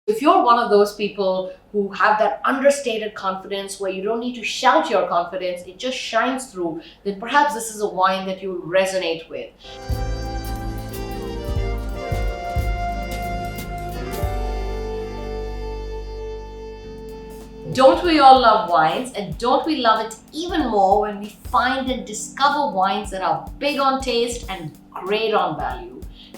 If you're one of those people who have that understated confidence where you don't need to shout your confidence, it just shines through, then perhaps this is a wine that you'll resonate with. Don't we all love wines, and don't we love it even more when we find and discover wines that are big on taste and great on value?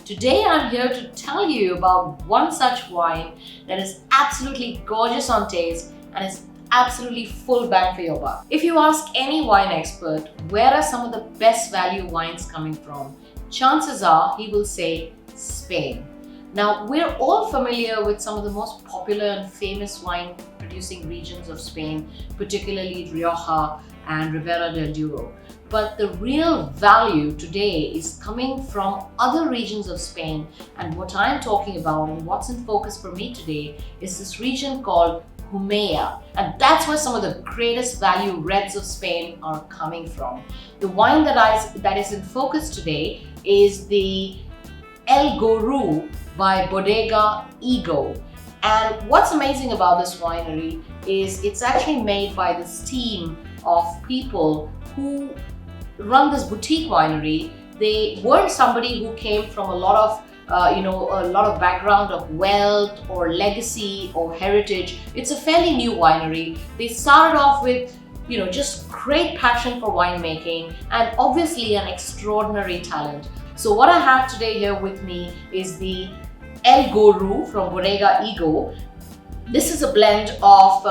Today I'm here to tell you about one such wine that is absolutely gorgeous on taste and is absolutely full bang for your buck. If you ask any wine expert, where are some of the best value wines coming from? Chances are he will say Spain. Now, we're all familiar with some of the most popular and famous wine producing regions of Spain, particularly Rioja and Ribera del Duero. But the real value today is coming from other regions of Spain, and what I'm talking about and what's in focus for me today is this region called Jumilla, and that's where some of the greatest value reds of Spain are coming from. The wine that is in focus today is the El Goru by Bodegas Ego. And what's amazing about this winery is it's actually made by this team of people who run this boutique winery. They weren't somebody who came from a lot of background of wealth or legacy or heritage. It's a fairly new winery. They started off with just great passion for winemaking and obviously an extraordinary talent. So what I have today here with me is the El Goru from Bodegas Ego. This is a blend of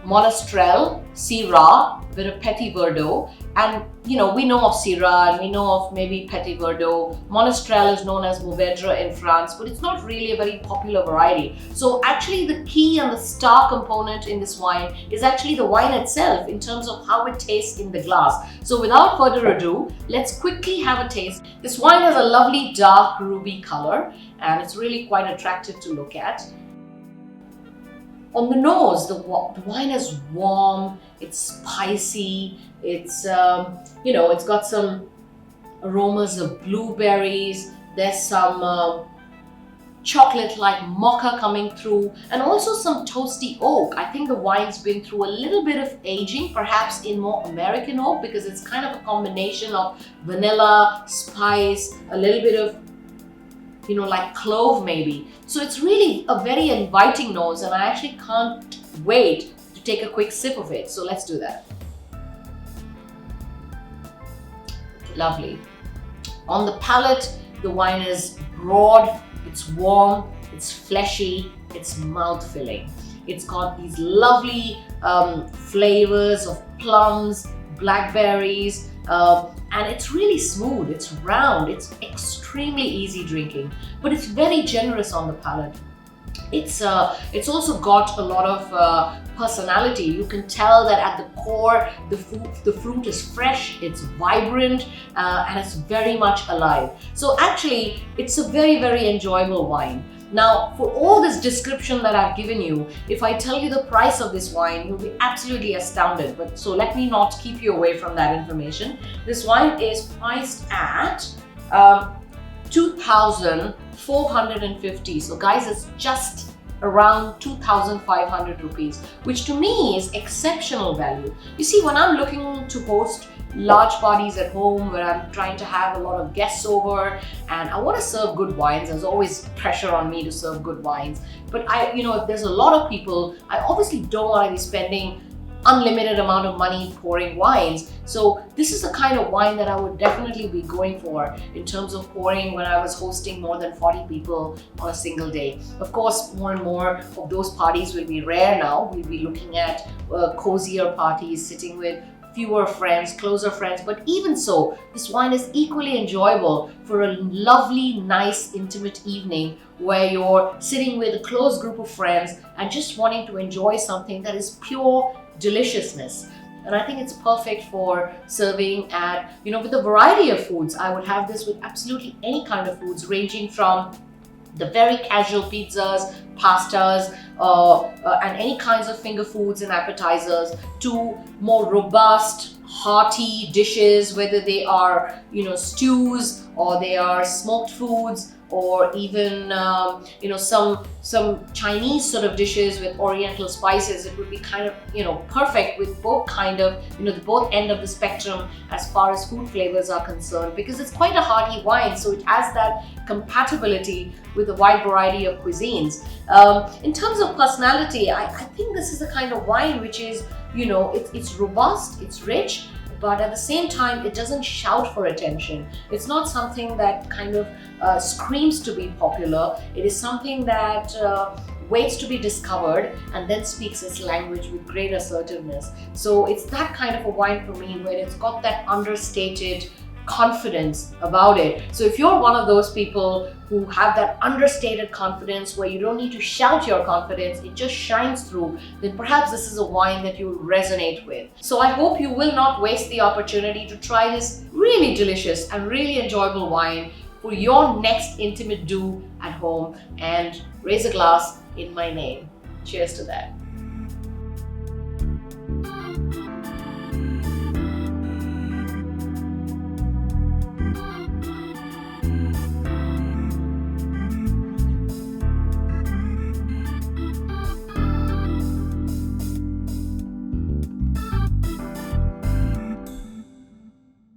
Monastrell, Syrah, with a Petit Verdot. And we know of Syrah and we know of maybe Petit Verdot. Monastrell is known as Mourvedre in France, but it's not really a very popular variety. So actually the key and the star component in this wine is actually the wine itself in terms of how it tastes in the glass. So without further ado, let's quickly have a taste. This wine has a lovely dark ruby color and it's really quite attractive to look at. On the nose, the wine is warm, it's spicy, it's got some aromas of blueberries, there's some chocolate-like mocha coming through, and also some toasty oak. I think the wine's been through a little bit of aging, perhaps in more American oak, because it's kind of a combination of vanilla, spice, a little bit of like clove maybe. So it's really a very inviting nose, and I actually can't wait to take a quick sip of it. So let's do that. Lovely. On the palate, the wine is broad, it's warm, it's fleshy, it's mouth-filling. It's got these lovely flavors of plums, blackberries, and it's really smooth, it's round, it's extremely easy drinking, but it's very generous on the palate. It's also got a lot of personality. You can tell that at the core, the fruit is fresh, it's vibrant, and it's very much alive. So actually, it's a very, very enjoyable wine. Now, for all this description that I've given you, if I tell you the price of this wine, you'll be absolutely astounded. But so let me not keep you away from that information. This wine is priced at 2,450. So guys, it's just around 2,500 rupees, which to me is exceptional value. You see, when I'm looking to host large parties at home where I'm trying to have a lot of guests over and I want to serve good wines, there's always pressure on me to serve good wines. But if there's a lot of people, I obviously don't want to be spending unlimited amount of money pouring wines. So this is the kind of wine that I would definitely be going for in terms of pouring when I was hosting more than 40 people on a single day. Of course, more and more of those parties will be rare now. We'll be looking at cozier parties, sitting with fewer friends, closer friends, but even so, this wine is equally enjoyable for a lovely, nice, intimate evening where you're sitting with a close group of friends and just wanting to enjoy something that is pure deliciousness. And I think it's perfect for serving at, with a variety of foods. I would have this with absolutely any kind of foods, ranging from the very casual pizzas, pastas, and any kinds of finger foods and appetizers, to more robust, hearty dishes, whether they are, stews or they are smoked foods or even some Chinese sort of dishes with oriental spices. It would be kind of perfect with both kind of the both end of the spectrum as far as food flavors are concerned, because it's quite a hearty wine, so it has that compatibility with a wide variety of cuisines. In terms of personality, I think this is a kind of wine which is, it's robust, it's rich, but at the same time, it doesn't shout for attention. It's not something that kind of screams to be popular. It is something that waits to be discovered and then speaks its language with great assertiveness. So it's that kind of a wine for me, where it's got that understated confidence about it. So if you're one of those people who have that understated confidence where you don't need to shout your confidence, it just shines through, then perhaps this is a wine that you'll resonate with. So I hope you will not waste the opportunity to try this really delicious and really enjoyable wine for your next intimate do at home, and raise a glass in my name. Cheers to that.